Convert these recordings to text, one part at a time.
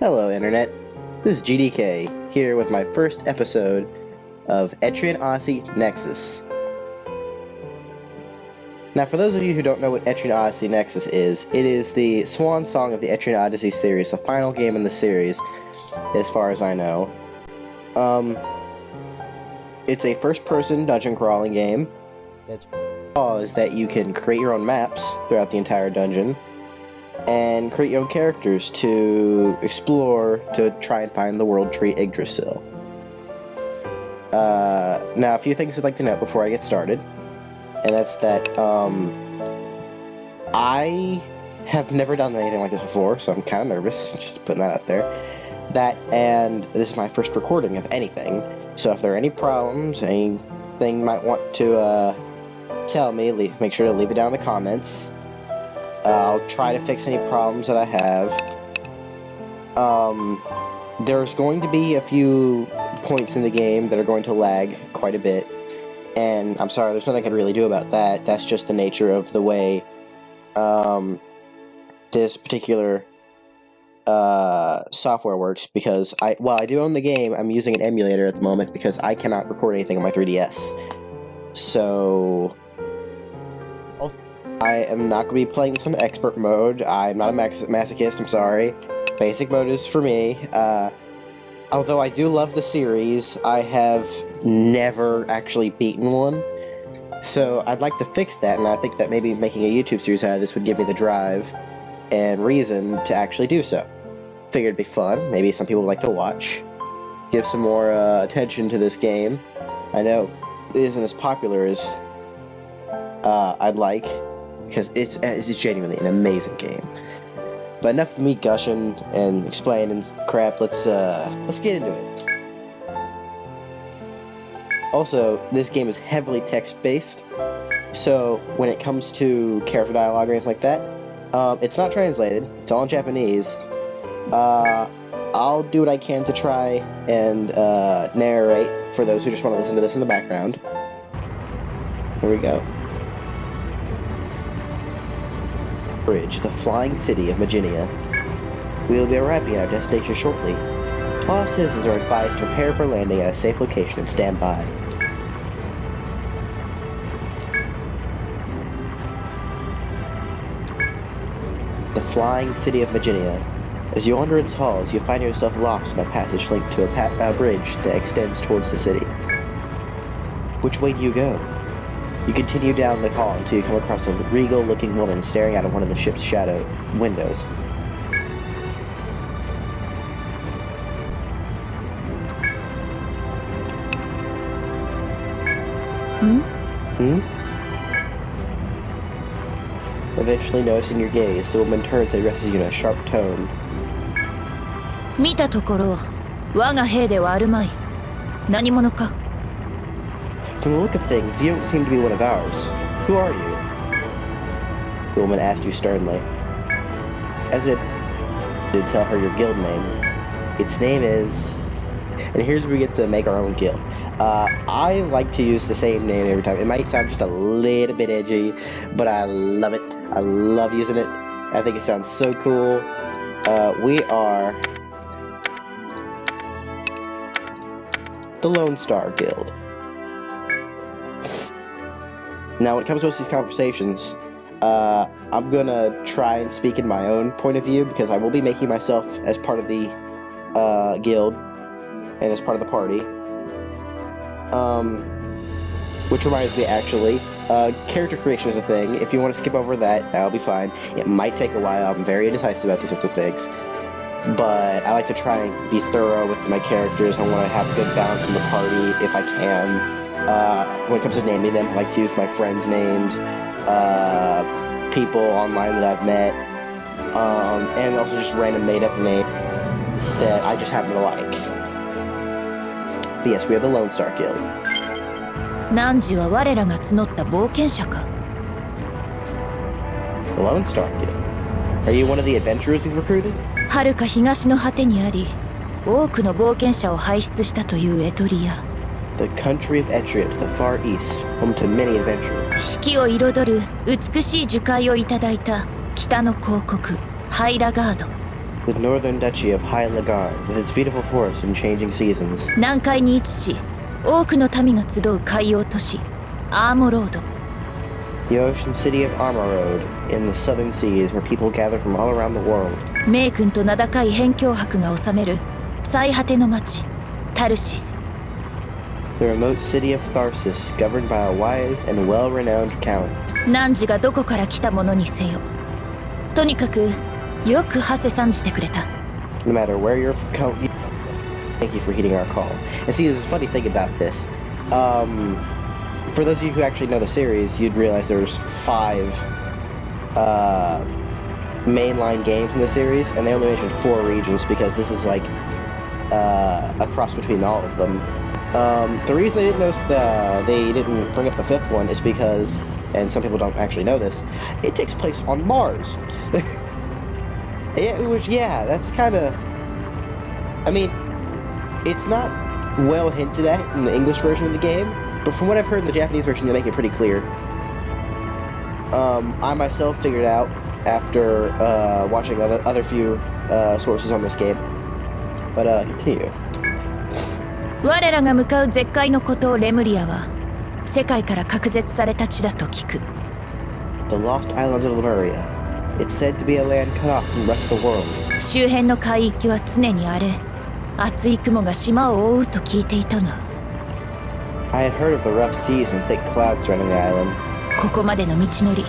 Hello Internet, this is GDK, here with my first episode of Etrian Odyssey Nexus. Now for those of you who don't know what Etrian Odyssey Nexus is, it is the swan song of the Etrian Odyssey series, the final game in the series, as far as I know. It's a first-person dungeon crawling game. That's is that you can create your own maps throughout the entire dungeon, and create your own characters to explore to try and find the world tree Yggdrasil. Now a few things I'd like to note before I get started, and that's that I have never done anything like this before, so I'm kind of nervous, just putting that out there. That, and this is my first recording of anything, so if there are any problems, anything you might want to tell me, make sure to leave it down in the comments. I'll try to fix any problems that I have. There's going to be a few points in the game that are going to lag quite a bit, and I'm sorry, there's nothing I can really do about that. That's just the nature of the way this particular software works, because while I do own the game, I'm using an emulator at the moment because I cannot record anything on my 3DS. So I am not going to be playing this on expert mode. I'm not a masochist, I'm sorry. Basic mode is for me. Although I do love the series, I have never actually beaten one. So I'd like to fix that, and I think that maybe making a YouTube series out of this would give me the drive and reason to actually do so. Figured it'd be fun. Maybe some people would like to watch. Give some more attention to this game. I know it isn't as popular as I'd like, because it's genuinely an amazing game. But enough of me gushing and explaining crap. Let's get into it. Also, this game is heavily text-based, so when it comes to character dialogue or anything like that, it's not translated. It's all in Japanese. I'll do what I can to try and narrate for those who just want to listen to this in the background. Here we go. Bridge, the flying city of Maginia. We will be arriving at our destination shortly. All citizens are advised to prepare for landing at a safe location and stand by. The flying city of Maginia. As you wander its halls, you find yourself lost in a passage linked to a bridge that extends towards the city. Which way do you go? You continue down the hall until you come across a regal-looking woman staring out of one of the ship's shadow windows. Eventually noticing your gaze, the woman turns and addresses you in a sharp tone. 見たところ、我が兵ではあるまい。何者か? From the look of things, you don't seem to be one of ours. Who are you? The woman asked you sternly. As it did tell her your guild name. Its name is... And here's where we get to make our own guild. I like to use the same name every time. It might sound just a little bit edgy, but I love it. I love using it. I think it sounds so cool. We are... the Lone Star Guild. Now, when it comes to these conversations, I'm gonna try and speak in my own point of view, because I will be making myself as part of the guild and as part of the party. Which reminds me, actually, character creation is a thing. If you want to skip over that, that'll be fine. It might take a while. I'm very indecisive about these sorts of things. But I like to try and be thorough with my characters. I want to have a good balance in the party if I can. When it comes to naming them, I like to use my friends' names, people online that I've met, and also just random made-up names that I just happen to like. But yes, we are the Lone Star Guild. 汝は我らが募った冒険者か? The Lone Star Guild. Are you one of the adventurers we've recruited? 遥か東の果てにあり、多くの冒険者を輩出したというエトリア。The country of Etrian to the far east, home to many adventurers. 四季を彩る美しい樹海をいただいた北の広告、ハイラガード。The northern duchy of High Lagarde, with its beautiful forests and changing seasons. 南海に位置し、多くの民が集う海洋都市アーモロード。 The ocean city of Armor Road, in the southern seas, where people gather from all around the world. 名君と名高い辺境伯が治める最果ての町タルシス。 The remote city of Tharsis, governed by a wise and well-renowned count. 汝がどこから来たものにせよ、とにかくよくはせ参じてくれた。 No matter where you're from, thank you for heeding our call. And see, there's a funny thing about this. For those of you who actually know the series, you'd realize there's 5 mainline games in the series, and they only mentioned 4 regions because this is like a cross between all of them. The reason they didn't bring up the 5th one is because, and some people don't actually know this, it takes place on Mars. That's kind of... I mean, it's not well hinted at in the English version of the game, but from what I've heard in the Japanese version, they make it pretty clear. I myself figured out after watching other few sources on this game. But continue. 我らが向かう絶海の孤島レムリアは世界から隔絶された地だと聞く。 The Lost Islands of Lemuria. It's said to be a land cut off from the rest of the world. 周辺の海域は常に荒れ、厚い雲が島を覆うと聞いていたが、 I had heard of the rough seas and thick clouds surrounding the island. ここまでの道のり、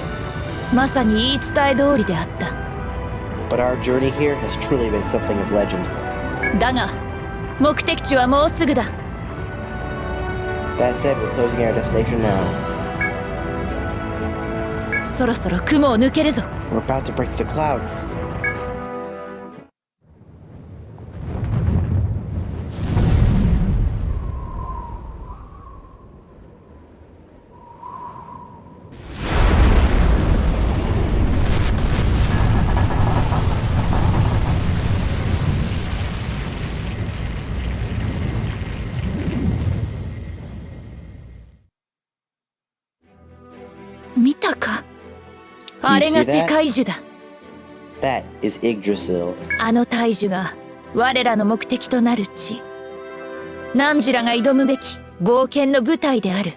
まさに言い伝え通りであった。 But our journey here has truly been something of legend. だが、目的地はもうすぐだ。 That said, we're closing our destination now. そろそろ雲を抜けるぞ。 We're about to break through the clouds. Do you see that? That is Yggdrasil. あの大樹が我らの目的となる地。汝らが挑むべき冒険の舞台である。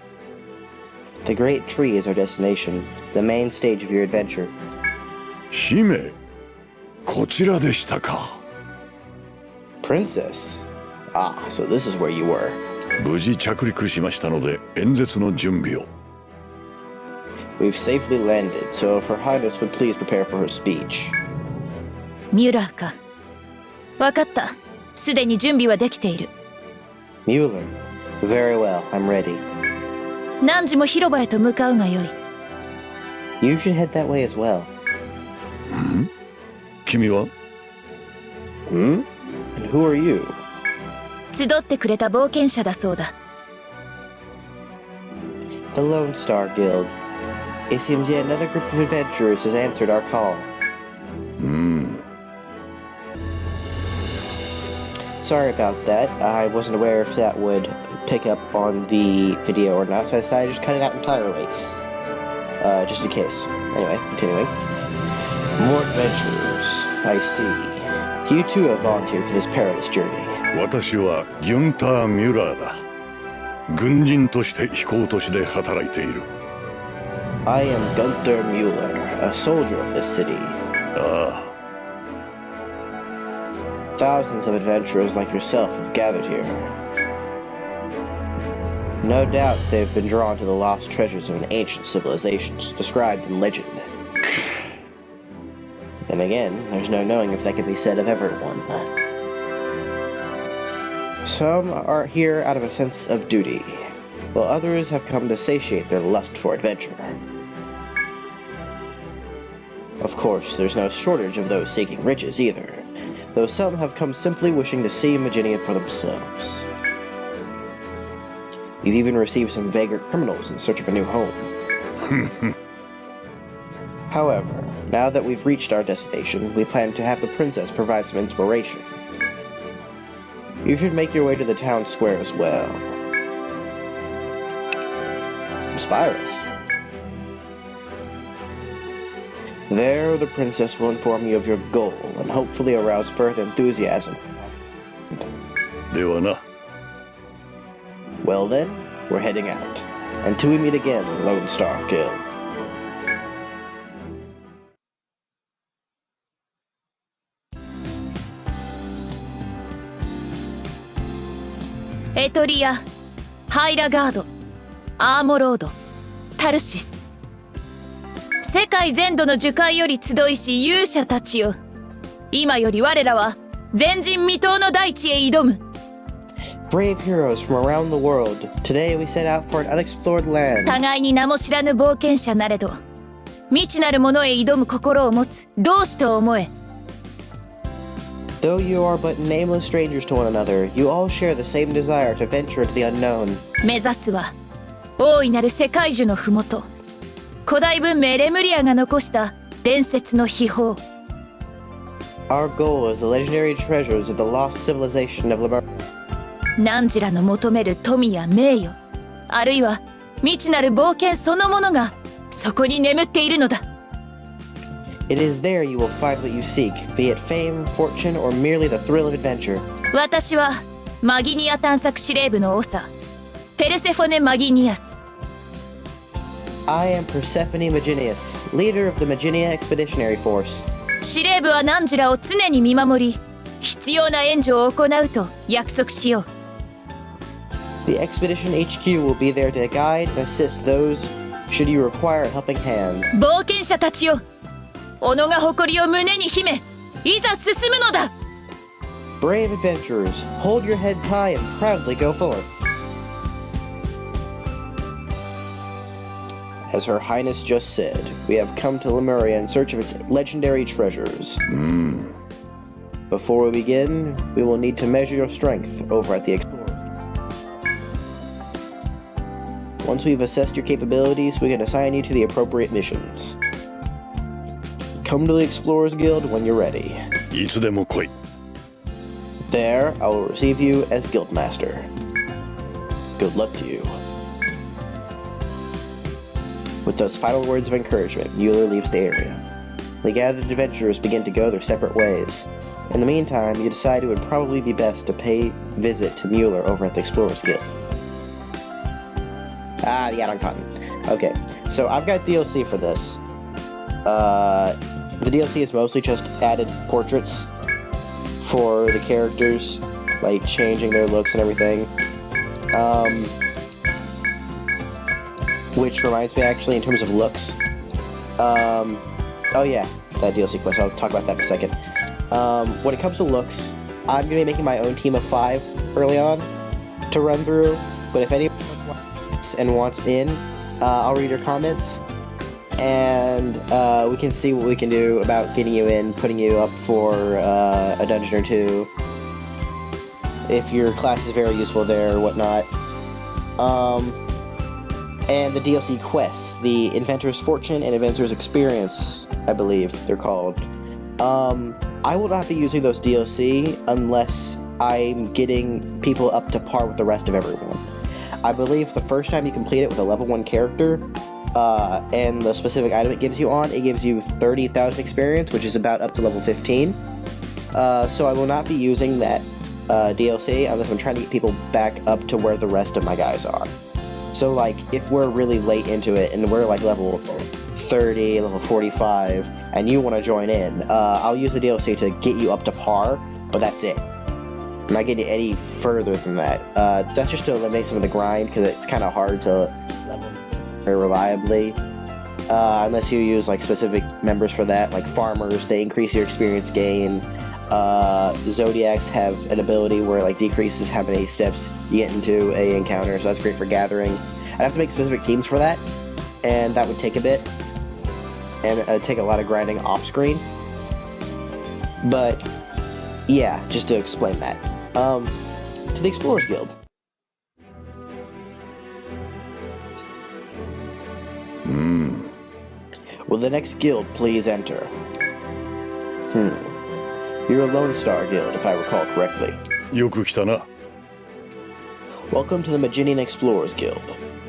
The great tree is our destination, the main stage of your adventure. 姫、こちらでしたか。 Princess? Ah, so this is where you were. 無事着陸しましたので演説の準備を。 We've safely landed, so if Her Highness would please prepare for her speech. ミュラーか。わかった。すでに準備はできている。 Mueller. Very well, I'm ready. 汝も広場へと向かうがよい。 You should head that way as well. 君は？ Hmm? And who are you? 集ってくれた冒険者だそうだ。 The Lone Star Guild. It seems yet another group of adventurers has answered our call. Sorry about that. I wasn't aware if that would pick up on the video or not, so I decided to just cut it out entirely. Just in case. Anyway, continuing. More adventurers. I see. You too have volunteered for this perilous journey. 私はギュンター・ミュラーだ。軍人として飛行都市で働いている。I am Gunther Mueller, a soldier of this city. ああ。 Thousands of adventurers like yourself have gathered here. No doubt they've been drawn to the lost treasures of an ancient civilization described in legend. Then again, there's no knowing if that can be said of everyone. Some are here out of a sense of duty, while others have come to satiate their lust for adventure. Of course, there's no shortage of those seeking riches either, though some have come simply wishing to see Maginia for themselves. You've even received some vagrant criminals in search of a new home. However, now that we've reached our destination, we plan to have the princess provide some inspiration. You should make your way to the town square as well. Inspire us. There, the princess will inform you of your goal and hopefully arouse further enthusiasm. ではな。 Well then, we're heading out. Until we meet again, Lone Star Guild. Etrian, ハイラガード、アーモロード、タルシス。世界全土の樹海より集いし勇者たちよ。今より我らは前人未到の大地へ挑む。Brave heroes from around the world. Today we set out for an unexplored land. 互いに名も知らぬ冒険者なれど、未知なるものへ挑む心を持つ同志と思え。Though you are but nameless strangers to one another, you all share the same desire to venture into the unknown. 目指すは大いなる世界樹のふもと、古代文明レムリアが残した伝説の秘宝。Our goal is the legendary treasures of the lost civilization of Lemuria. 汝らの求める富や名誉、あるいは未知なる冒険そのものがそこに眠っているのだ。It is there you will find what you seek, be it fame, fortune, or merely the thrill of adventure. 私はマギニア探索司令部の長、ペルセフォネ・マギニアス。I am Persephone Maginius, leader of the Maginia Expeditionary Force. 司令部は汝らを常に見守り、必要な援助を行うと約束しよう。The Expedition HQ will be there to guide and assist those should you require a helping hand. 冒険者たちよ、己が誇りを胸に秘め、いざ進むのだ。Brave adventurers, hold your heads high and proudly go forth. As Her Highness just said, we have come to Lemuria in search of its legendary treasures. Before we begin, we will need to measure your strength over at the Explorers. Once we've assessed your capabilities, we can assign you to the appropriate missions. Come to the Explorers Guild when you're ready. いつでも来い。 There, I will receive you as Guildmaster. Good luck to you. With those final words of encouragement, Mueller leaves the area. The gathered adventurers begin to go their separate ways. In the meantime, you decide it would probably be best to pay visit to Mueller over at the Explorers Guild. Ah, the add-on content. Okay, so I've got DLC for this. The DLC is mostly just added portraits for the characters, like changing their looks and everything. Which reminds me, actually, in terms of looks. Oh yeah, that DLC quest. I'll talk about that in a second. When it comes to looks, I'm gonna be making my own team of 5 early on to run through. But if anyone wants in, I'll read your comments, and we can see what we can do about getting you in, putting you up for a dungeon or 2. If your class is very useful there or whatnot. And the DLC quests, the Inventor's Fortune and Inventor's Experience, I believe they're called. I will not be using those DLC unless I'm getting people up to par with the rest of everyone. I believe the first time you complete it with a level 1 character, and the specific item it gives you 30,000 experience, which is about up to level 15. So I will not be using that DLC unless I'm trying to get people back up to where the rest of my guys are. So, like, if we're really late into it and we're like level 30, level 45, and you want to join in, I'll use the DLC to get you up to par, but that's it. I'm not getting any further than that. That's just to eliminate some of the grind, because it's kind of hard to level very reliably. Unless you use, like, specific members for that, like farmers, they increase your experience gain. Zodiacs have an ability where it, like, decreases how many steps you get into a encounter, so that's great for gathering. I'd have to make specific teams for that, and that would take a bit, and take a lot of grinding off screen. But yeah, just to explain that. To the Explorers Guild. Will the next guild please enter? You're a Lone Star Guild, if I recall correctly. よく来たな。 Welcome to the Maginian Explorers Guild.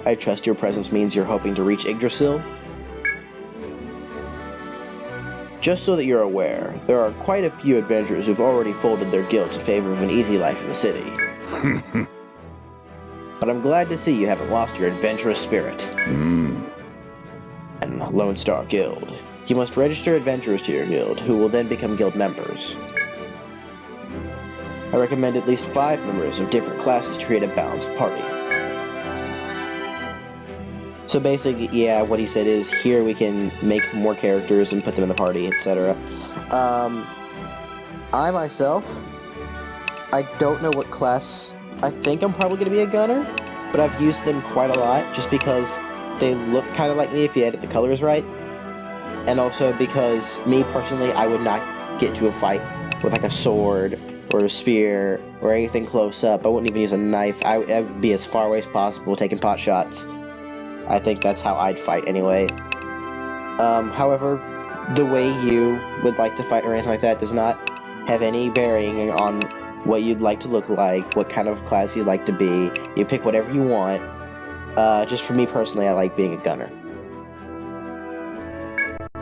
I trust your presence means you're hoping to reach Yggdrasil? Just so that you're aware, there are quite a few adventurers who've already folded their guilds in favor of an easy life in the city. But I'm glad to see you haven't lost your adventurous spirit. And Lone Star Guild. You must register adventurers to your guild, who will then become guild members. I recommend at least 5 members of different classes to create a balanced party. So basically, yeah, what he said is, here we can make more characters and put them in the party, etc. I myself, I don't know what class. I think I'm probably going to be a gunner, but I've used them quite a lot, just because they look kind of like me if you edit the colors right. And also because, me personally, I would not get to a fight with like a sword or a spear or anything close up. I wouldn't even use a knife. I would be as far away as possible, taking pot shots. I think that's how I'd fight anyway. However, the way you would like to fight or anything like that does not have any bearing on what you'd like to look like, what kind of class you'd like to be. You pick whatever you want. Just for me personally, I like being a gunner.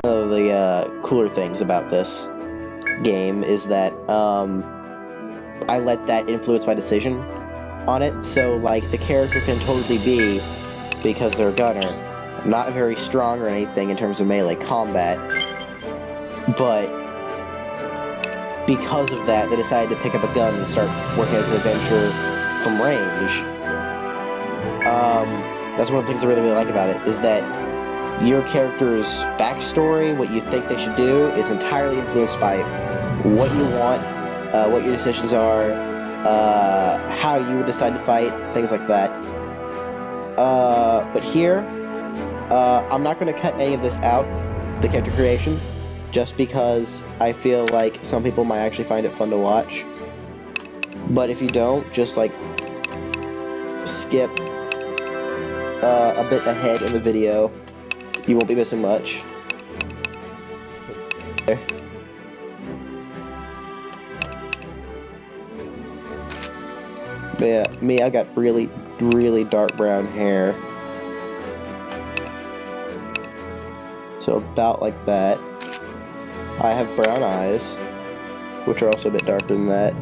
One of the cooler things about this game is that I let that influence my decision on it. So, like, the character can totally be, because they're a gunner, not very strong or anything in terms of melee combat, but because of that, they decided to pick up a gun and start working as an adventurer from range. That's one of the things I really like about it, is that your character's backstory, what you think they should do, is entirely influenced by what you want, what your decisions are, how you would decide to fight, things like that. But here, I'm not going to cut any of this out, the character creation, just because I feel like some people might actually find it fun to watch. But if you don't, just like skip a bit ahead in the video. You won't be missing much. Okay. But yeah, me, I got really, really dark brown hair. So about like that. I have brown eyes, which are also a bit darker than that.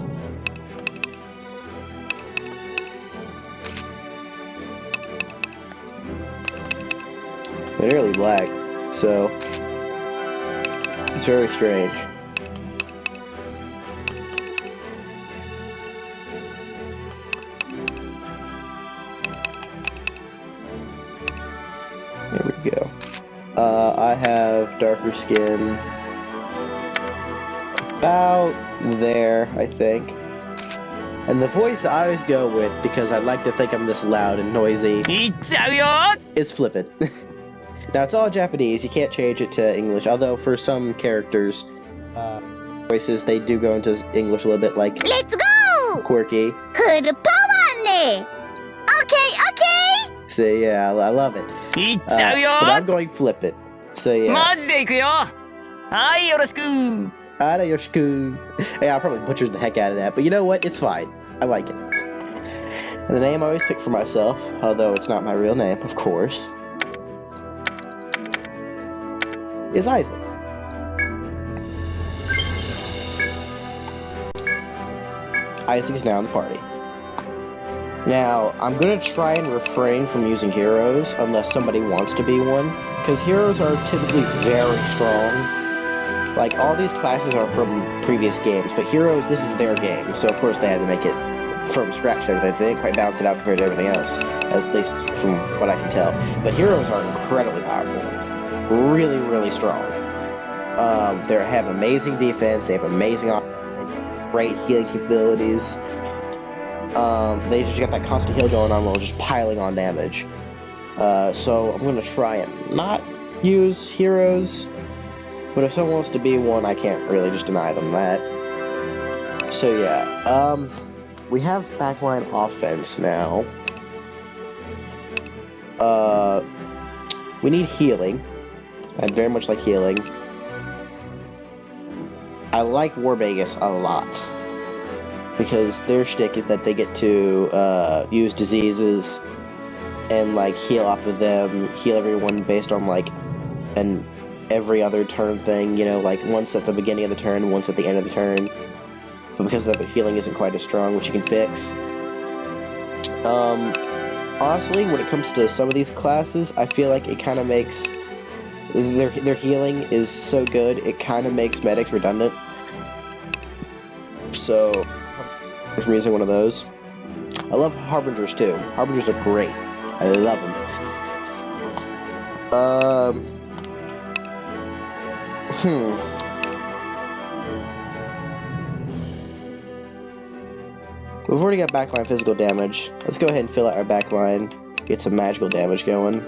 They're nearly black, so it's very strange. There we go. I have darker skin about there, I think. And the voice I always go with, because I like to think I'm this loud and noisy, is Flippin'. Now, it's all Japanese, you can't change it to English, although for some characters, voices, they do go into English a little bit, like, Let's go! quirky. Okay. So yeah, I love it. But I'm going Flippin'. So yeah. Ara yoshku. Yeah, I probably butchered the heck out of that, but you know what? It's fine. I like it. And the name I always pick for myself, although it's not my real name, of course, is Isaac. Isaac is now in the party. Now, I'm gonna try and refrain from using heroes unless somebody wants to be one, because heroes are typically very strong. Like, all these classes are from previous games, but heroes, this is their game, so of course they had to make it from scratch and everything. They didn't quite balance it out compared to everything else, at least from what I can tell. But heroes are incredibly powerful. Really, really strong. They have amazing defense, they have amazing offense, they have great healing capabilities. They just got that constant heal going on while just piling on damage. So I'm gonna try and not use heroes, but if someone wants to be one, I can't really just deny them that. So yeah, we have backline offense now. We need healing. I'd very much like healing. I like Warbagus a lot, because their shtick is that they get to use diseases and like heal off of them, heal everyone based on like an every other turn thing, you know, like once at the beginning of the turn, once at the end of the turn. But because of that, their healing isn't quite as strong, which you can fix. Honestly, when it comes to some of these classes, I feel like it kind of makes... Their healing is so good, it kind of makes medics redundant. So, I'm using one of those. I love Harbingers too. Harbingers are great. I love them. We've already got backline physical damage. Let's go ahead and fill out our backline. Get some magical damage going.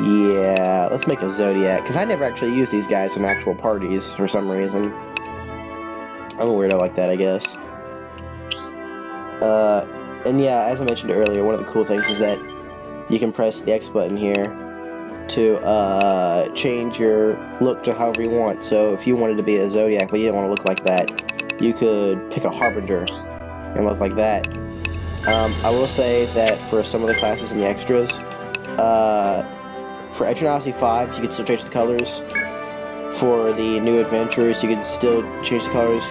Yeah, let's make a Zodiac, because I never actually use these guys in actual parties for some reason. I'm a weirdo like that, I guess. And yeah, as I mentioned earlier, one of the cool things is that you can press the X button here to change your look to however you want. So if you wanted to be a Zodiac but you didn't want to look like that, you could pick a Harbinger and look like that. I will say that for some of the classes and the extras, for Etrian Odyssey 5, you can still change the colors. For the new adventures, you can still change the colors.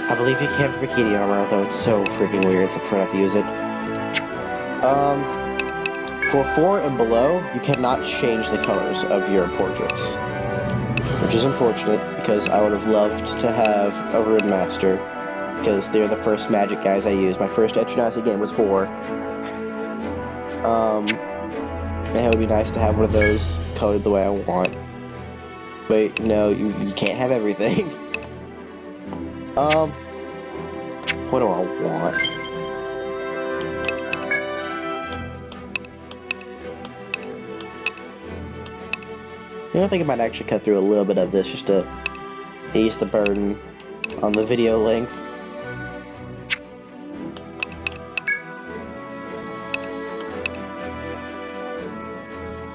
I believe you can for Bikini Armor, although it's so freaking weird, so I prefer not to use it. For 4 and below, you cannot change the colors of your portraits, which is unfortunate, because I would have loved to have a Rune Master, because they're the first magic guys I used. My first Etrian Odyssey game was 4. And it would be nice to have one of those colored the way I want. But no, you can't have everything. What do I want? I think I might actually cut through a little bit of this just to ease the burden on the video length.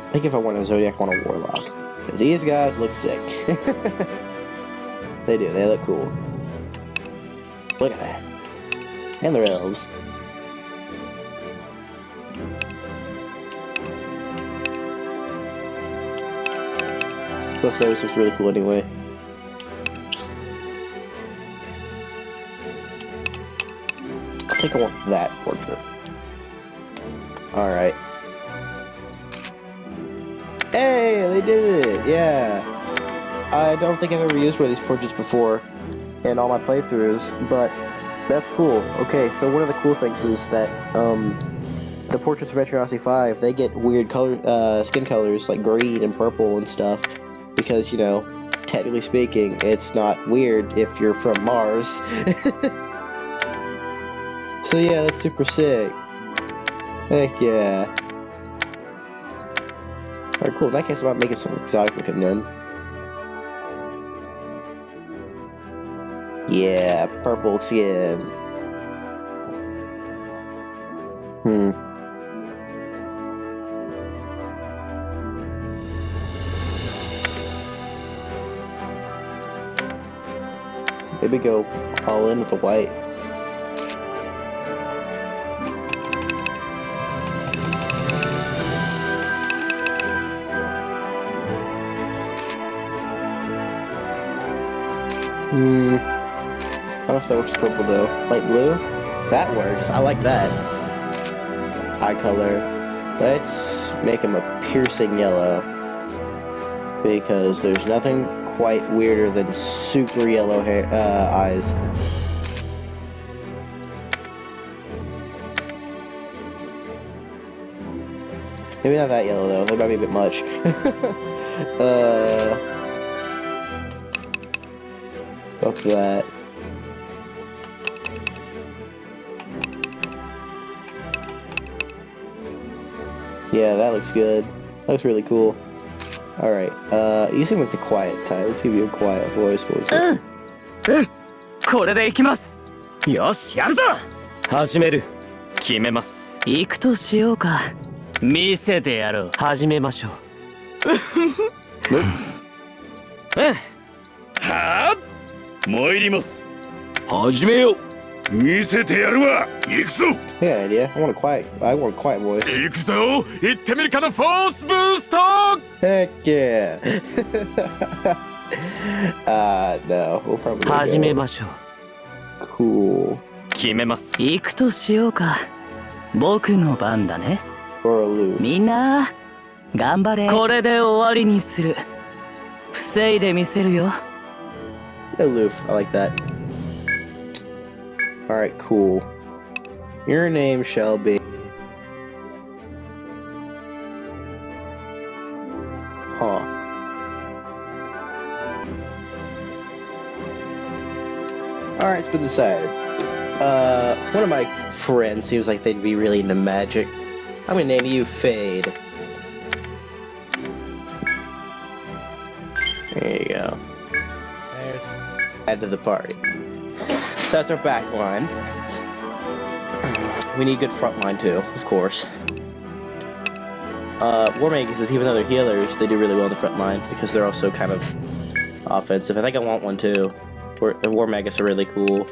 I think if I want a Zodiac, I want a Warlock. Because these guys look sick. They do, they look cool. Look at that. And they're elves. Plus those looks really cool anyway. I think I want that portrait. Alright. Hey, they did it! Yeah. I don't think I've ever used one of these portraits before in all my playthroughs, but that's cool. Okay, so one of the cool things is that the portraits of Etrian Odyssey 5, they get weird color, skin colors like green and purple and stuff, because, you know, technically speaking, it's not weird if you're from Mars. So yeah, that's super sick. Heck yeah. Alright, cool. In that case, I might make it something exotic looking then. Yeah, purple skin. Maybe go all in with the white. I don't know if that works with purple though. Light blue? That works. I like that. Eye color. Let's make him a piercing yellow. Because there's nothing quite weirder than super yellow hair, eyes. Maybe not that yellow though. That might be a bit much. Go for that. Yeah, that looks good. That looks really cool. Alright, using with the quiet type. Let's give you a quiet voice. What was it? これでいきます。よし、やるぞ。始める。決めます。行くとしようか。見せてやろう。始めましょう。はあ、参ります。始めよう。見せてやるわ。行くぞ。 Yeah, idea. I want a quiet voice. 行くぞ。行ってみるかな、フォースブースト。 Heck yeah. No, we'll probably 始め go. ましょう。 Cool. 決めます。行くとしようか。僕の番だね。 Or aloof. みんな頑張れ。これで終わりにする。防いでみせるよ。 Aloof. I like that. Alright, cool. Your name shall be... Huh. Alright, it's been decided. One of my friends seems like they'd be really into magic. I'm gonna name you Fade. There you go. There's... Add to the party. So that's our back line. We need good front line too, of course. War Magus, even though they're healers, they do really well in the front line because they're also kind of offensive. I think I want one too. War Magus are really cool.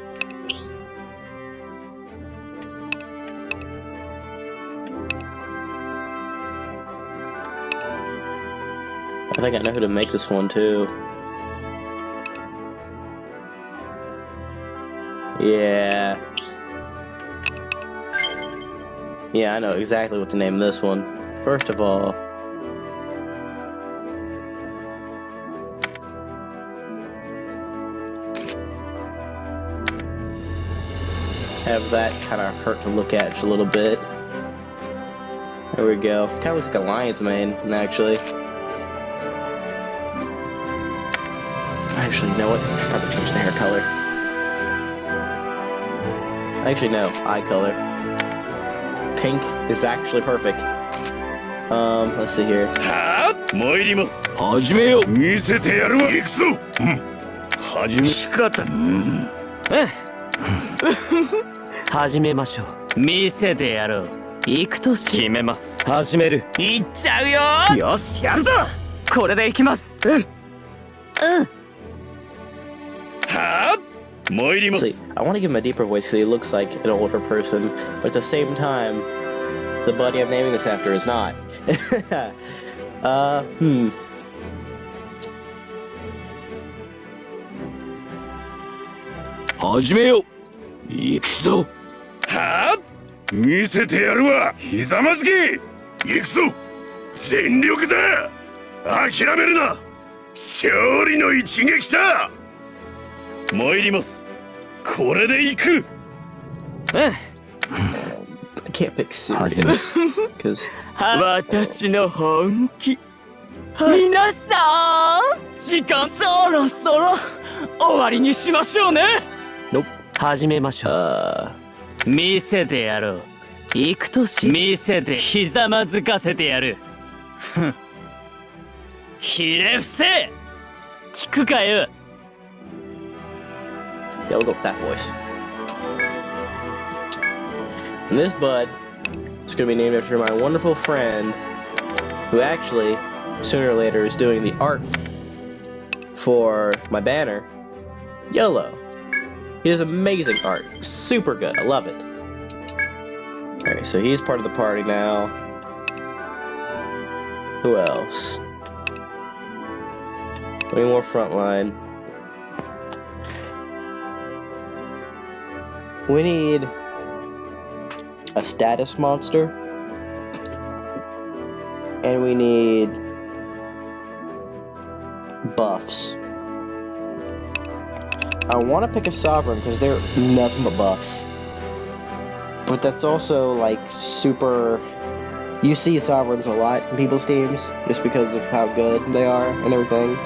I think I know who to make this one too. Yeah. Yeah, I know exactly what to name this one. First of all, have that kind of hurt to look at just a little bit. There we go. Kind of looks like a lion's mane, actually. Actually, you know what? I should probably change the hair color. Actually, no. Eye color. Pink is actually perfect. Let's see here. はあ、参ります。始めよう。見せてやるわ。行くぞ。始めしかった。始めましょう。見せてやろう。行くとし決めます。始める。行っちゃうよ。よし、やるぞ。これで行きます。はあ、参ります。 See, I want to give him a deeper voice because he looks like an older person, but at the same time, the buddy I'm naming this after is not. 始めよう。行くぞ。はあ、見せてやるわ。ひざまずき。行くぞ。全力だ。諦めるな。勝利の一撃だ。参ります。これで行く。I can't pick serious because 私の本気。皆さん、時間そろそろ終わりにしましょうね。nope. 始めましょう。見せてやろう。行くとし見せてひざまずかせてやる。ひれ伏せ。聞くかよ。 Yeah, we'll go with that voice. And this bud is going to be named after my wonderful friend, who actually, sooner or later, is doing the art for my banner, YOLO. He does amazing art. Super good. I love it. Alright, so he's part of the party now. Who else? Any more frontline? We need a status monster, and we need buffs. I want to pick a sovereign because they're nothing but buffs, but that's also like super. You see sovereigns a lot in people's teams just because of how good they are and everything.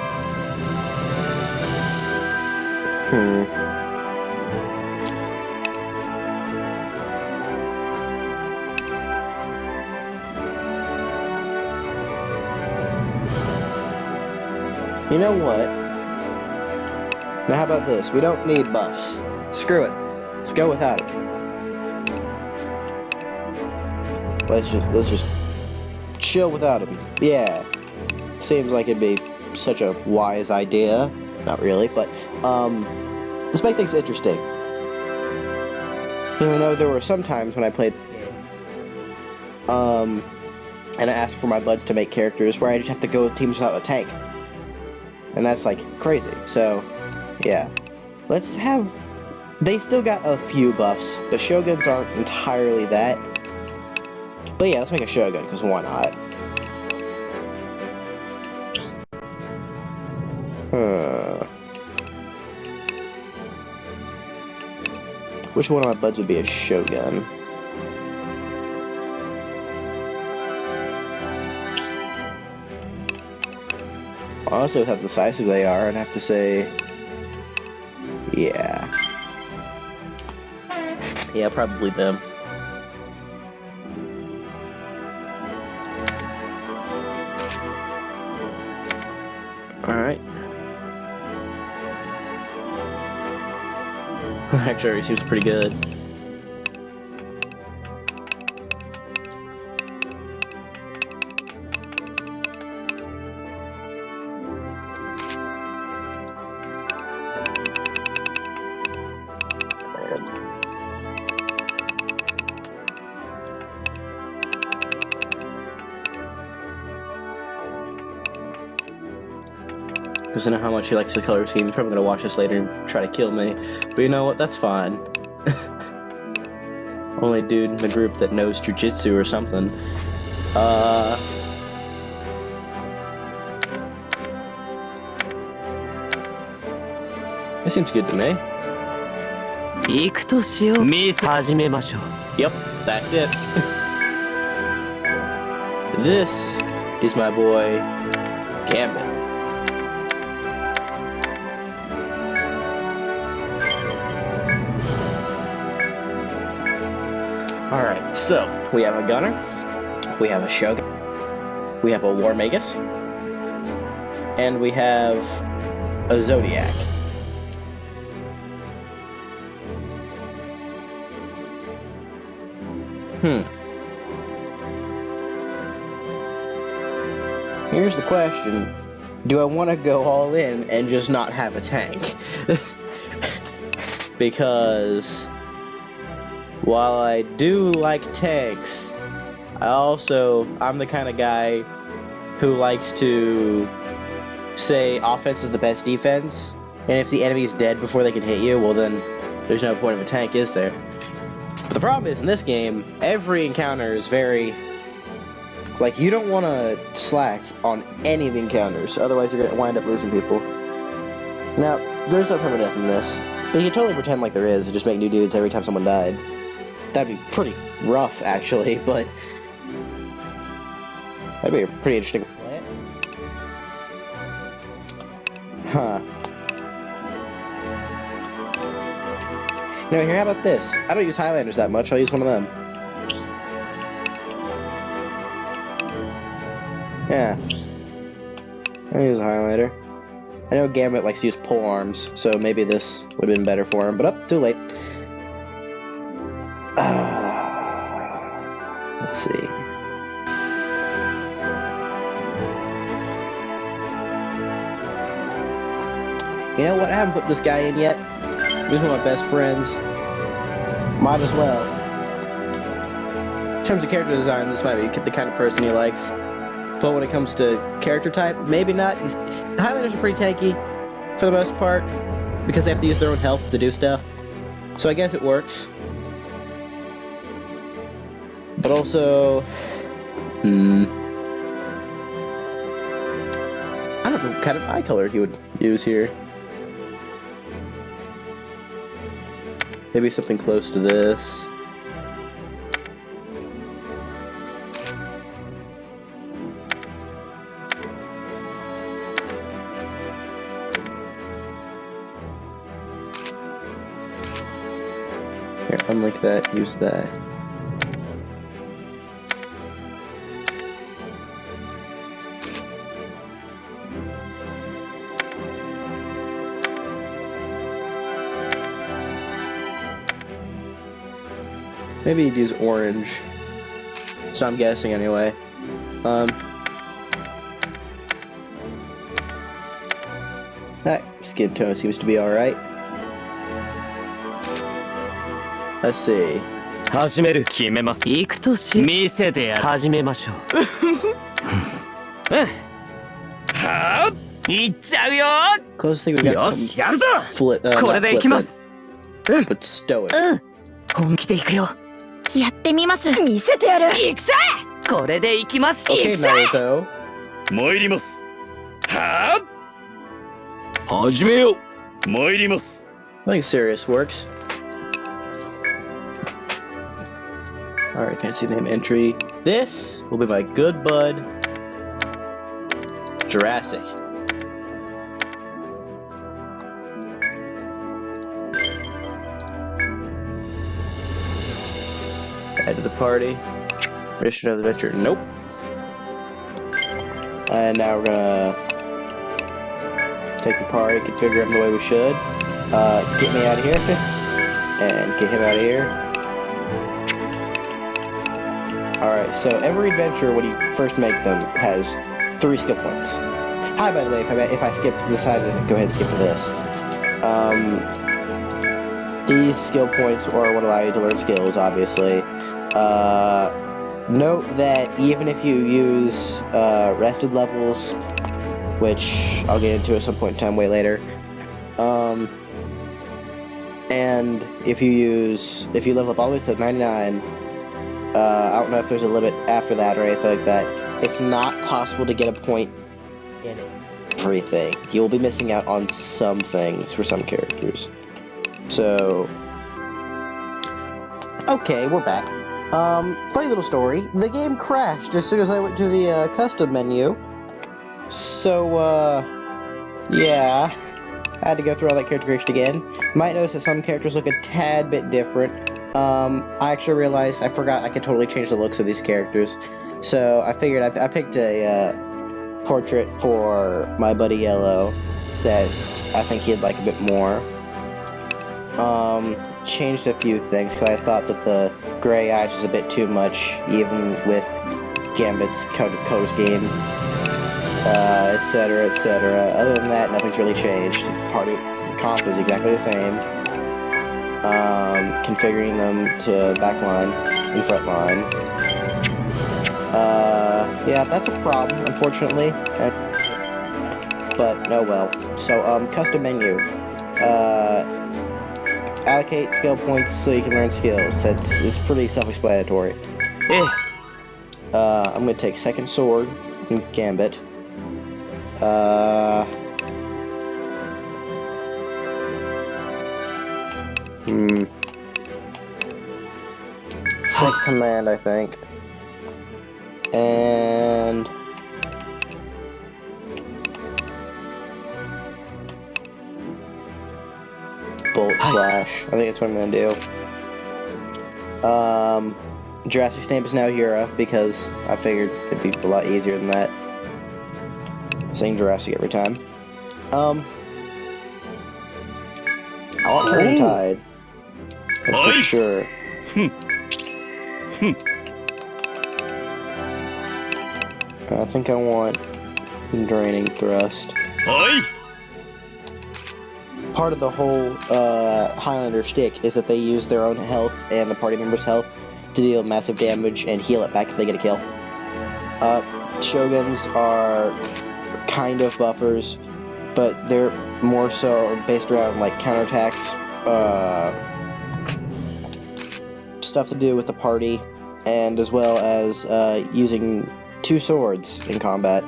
You know what? Now how about this? We don't need buffs. Screw it. Let's go without it. Let's just chill without them. Yeah. Seems like it'd be such a wise idea. Not really, but let's make things interesting. Even though there were some times when I played this game, and I asked for my buds to make characters where I just have to go with teams without a tank. And that's like crazy. So, yeah. Let's have... They still got a few buffs. The Shoguns aren't entirely that. But yeah, let's make a Shogun, because why not? Which one of my buds would be a Shogun? Honestly, with how decisive they are, I'd have to say... Yeah. Yeah, probably them. Alright. Actually, he seems pretty good. Because I know how much he likes the color scheme. He's probably going to watch this later and try to kill me. But you know what? That's fine. Only dude in the group that knows jujitsu or something. It seems good to me. Yep, that's it. This is my boy, Gambit. Alright, so, we have a Gunner, we have a Shogun, we have a War Magus, and we have a Zodiac. Here's the question. Do I want to go all in and just not have a tank? Because... while I do like tanks, I'm the kind of guy who likes to say offense is the best defense, and if the enemy's dead before they can hit you, well then, there's no point of a tank, is there? But the problem is, in this game, every encounter is very... like, you don't want to slack on any of the encounters, otherwise you're going to wind up losing people. Now, there's no permadeath in this, but you can totally pretend like there is, and just make new dudes every time someone died. That'd be pretty rough, actually, but... that'd be a pretty interesting way to play it. Huh. You know, here, how about this? I don't use Highlanders that much, I'll use one of them. Yeah. I'll use a Highlander. I know Gambit likes to use pole arms, so maybe this would have been better for him, but too late. Let's see. You know what? I haven't put this guy in yet. He's one of my best friends. Might as well. In terms of character design, this might be the kind of person he likes. But when it comes to character type, maybe not. The Highlanders are pretty tanky, for the most part, because they have to use their own health to do stuff. So I guess it works. But also... I don't know what kind of eye color he would use here. Maybe something close to this. Here, unlike that, use that. Maybe you'd use orange. So I'm guessing anyway. That skin tone seems to be alright. Let's see. 始める。決めます。行くとし。見せてやる。始めましょう。はあ、行っちゃうよ。 Closest thing we got よ some し、やるぞ。 これ not で行きます。 flippant, but stoic. 本気で行くよ。やってみます。見せてやる。行くぜ。これで行きます。 Okay, Naruto. 参ります。はあ、始めよう。参ります。 I think serious works. Alright, fancy name entry. This will be my good bud, Jurassic. Add to the party. Mission of the adventure. Nope. And now we're gonna take the party, configure them the way we should. Get me out of here. And get him out of here. Alright, so every adventure, when you first make them, has 3 skill points. Hi, by the way, if I decided to go ahead and skip to this. These skill points are what allow you to learn skills, obviously. Note that even if you use rested levels, which I'll get into at some point in time way later, and if you level up all the way to 99, I don't know if there's a limit after that or anything like that, it's not possible to get a point in everything. You'll be missing out on some things for some characters. So, okay, we're back. Funny little story. The game crashed as soon as I went to the custom menu. So, yeah. I had to go through all that character creation again. You might notice that some characters look a tad bit different. I actually realized I forgot I could totally change the looks of these characters. So I figured I picked a portrait for my buddy Yellow that I think he'd like a bit more. Changed a few things because I thought that the gray eyes was a bit too much, even with Gambit's color scheme, etc., etc. Other than that, nothing's really changed. Party comp is exactly the same. Configuring them to backline and frontline. Yeah, that's a problem, unfortunately. But, oh well. So, custom menu. Allocate skill points so you can learn skills. It's pretty self-explanatory. I'm gonna take second sword and Gambit. Front command, I think. And Bolt Slash. I think that's what I'm gonna do. Jurassic's name is now Yura because I figured it'd be a lot easier than that. Saying Jurassic every time. I want Turning Tide. That's for sure. I think I want Draining Thrust. Part of the whole Highlander shtick is that they use their own health and the party members' health to deal massive damage and heal it back if they get a kill. Shoguns are kind of buffers, but they're more so based around like counterattacks, stuff to do with the party, and as well as using 2 swords in combat.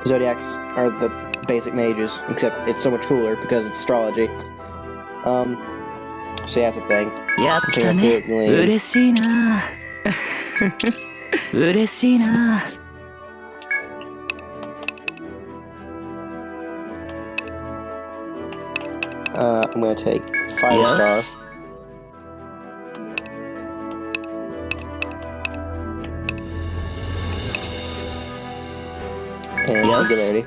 Zodiacs are the basic mages, except it's so much cooler because it's astrology. So yeah, that's a thing. I'm gonna take 5-star. And Singularity.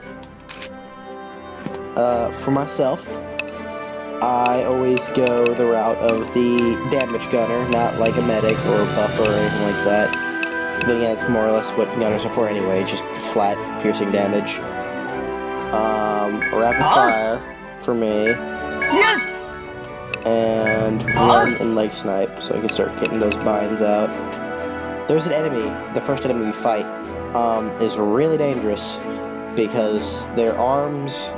For myself, I always go the route of the damage gunner, not like a medic or a buffer or anything like that. Then again, it's more or less what gunners are for anyway, just flat piercing damage. Rapid fire for me. Yes! And run and leg snipe so I can start getting those binds out. There's an enemy, the first enemy we fight, is really dangerous because their arms,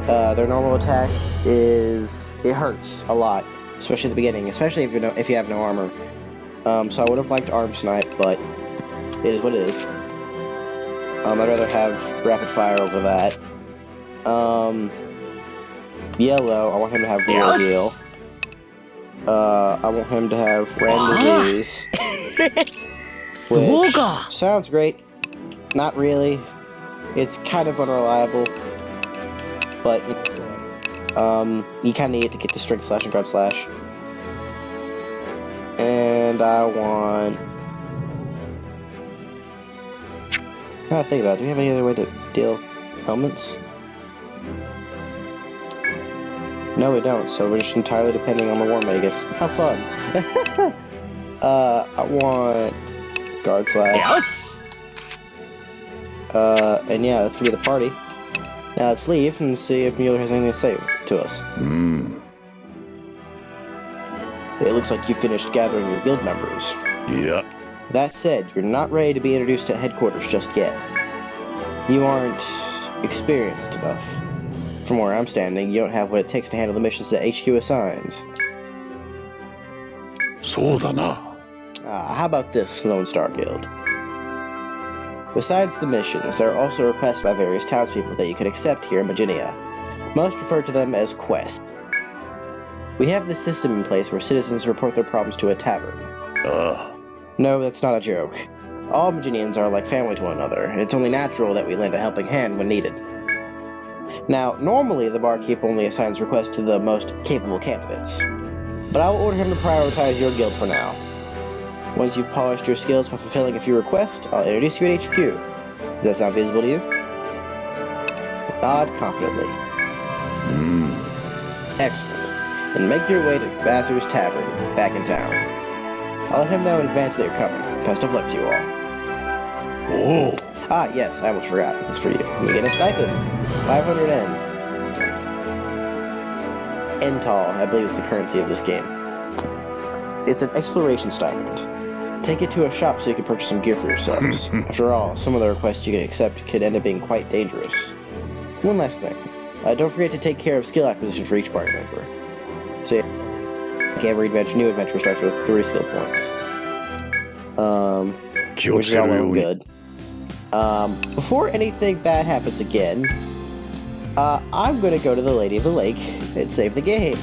their normal attack it hurts a lot, especially at the beginning, especially if you have no armor. So I would have liked arm snipe, but it is what it is. I'd rather have rapid fire over that. Yellow, I want him to have real deal. I want him to have random disease. Which sounds great. Not really. It's kind of unreliable. But you kinda need it to get the strength slash and guard slash. And I want... I gotta think about it. Do we have any other way to deal elements? No, we don't, so we're just entirely depending on the War Magus. How fun! I want... guard slash. Yes! And yeah, that's gonna be the party. Now let's leave and see if Mueller has anything to say to us. It looks like you finished gathering your guild members. Yep. That said, you're not ready to be introduced to headquarters just yet. You aren't experienced enough. From where I'm standing, you don't have what it takes to handle the missions that HQ assigns. How about this, Lone Star Guild? Besides the missions, there are also requests by various townspeople that you could accept here in Maginia. Most refer to them as quests. We have this system in place where citizens report their problems to a tavern. No, that's not a joke. All Maginians are like family to one another, and it's only natural that we lend a helping hand when needed. Now, normally the barkeep only assigns requests to the most capable candidates, but I will order him to prioritize your guild for now. Once you've polished your skills by fulfilling a few requests, I'll introduce you at HQ. Does that sound feasible to you? Nod confidently. Excellent. Then make your way to Vassar's Tavern, back in town. I'll let him know in advance that you're coming. Best of luck to you all. Ah, yes, I almost forgot. This is for you. You get a stipend. 500 N. Ental, I believe, is the currency of this game. It's an exploration stipend. Take it to a shop so you can purchase some gear for yourselves. After all, some of the requests you can accept could end up being quite dangerous. One last thing. Don't forget to take care of skill acquisition for each party member. So yeah, every new adventure starts with 3 skill points. Which is all well and good. Before anything bad happens again, I'm gonna go to the Lady of the Lake and save the game.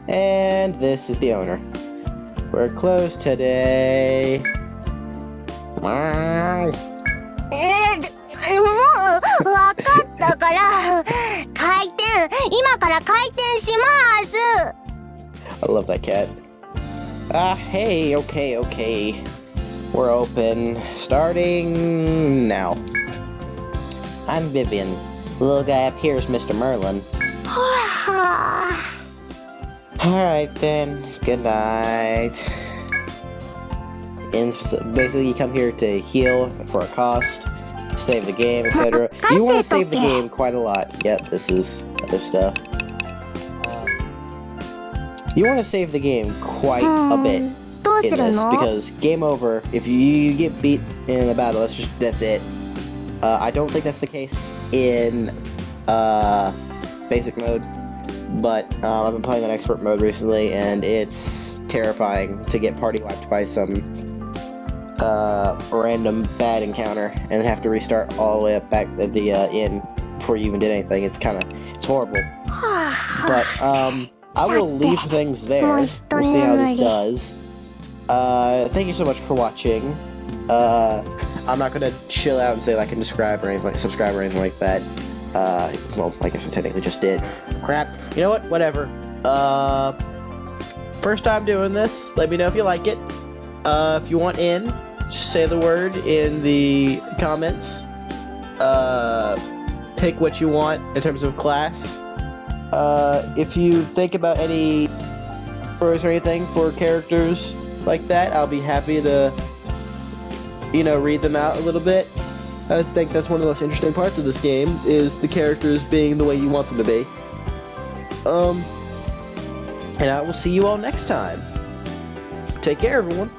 And this is the owner. We're closed today. わかったから今から開店します I love that cat. Hey, okay. We're open. Starting now. I'm Vivian. The little guy up here is Mr. Merlin. Alright then, good night. Basically, you come here to heal for a cost, save the game, etc. You want to save the game quite a lot. Yep, this is other stuff. You want to save the game quite a bit in this, because game over, if you get beat in a battle, that's it. I don't think that's the case in basic mode, but I've been playing on expert mode recently, and it's terrifying to get party wiped by some random bad encounter and have to restart all the way up back at the inn before you even did anything. It's horrible. But I will leave things there. We'll see how this does. Thank you so much for watching. I'm not gonna chill out and say like and subscribe or anything like that. Well, I guess I technically just did. Crap. You know what? Whatever. First time doing this. Let me know if you like it. If you want in, just say the word in the comments. Pick what you want in terms of class. If you think about any stories or anything for characters like that, I'll be happy to, read them out a little bit. I think that's one of the most interesting parts of this game, is the characters being the way you want them to be. And I will see you all next time. Take care, everyone.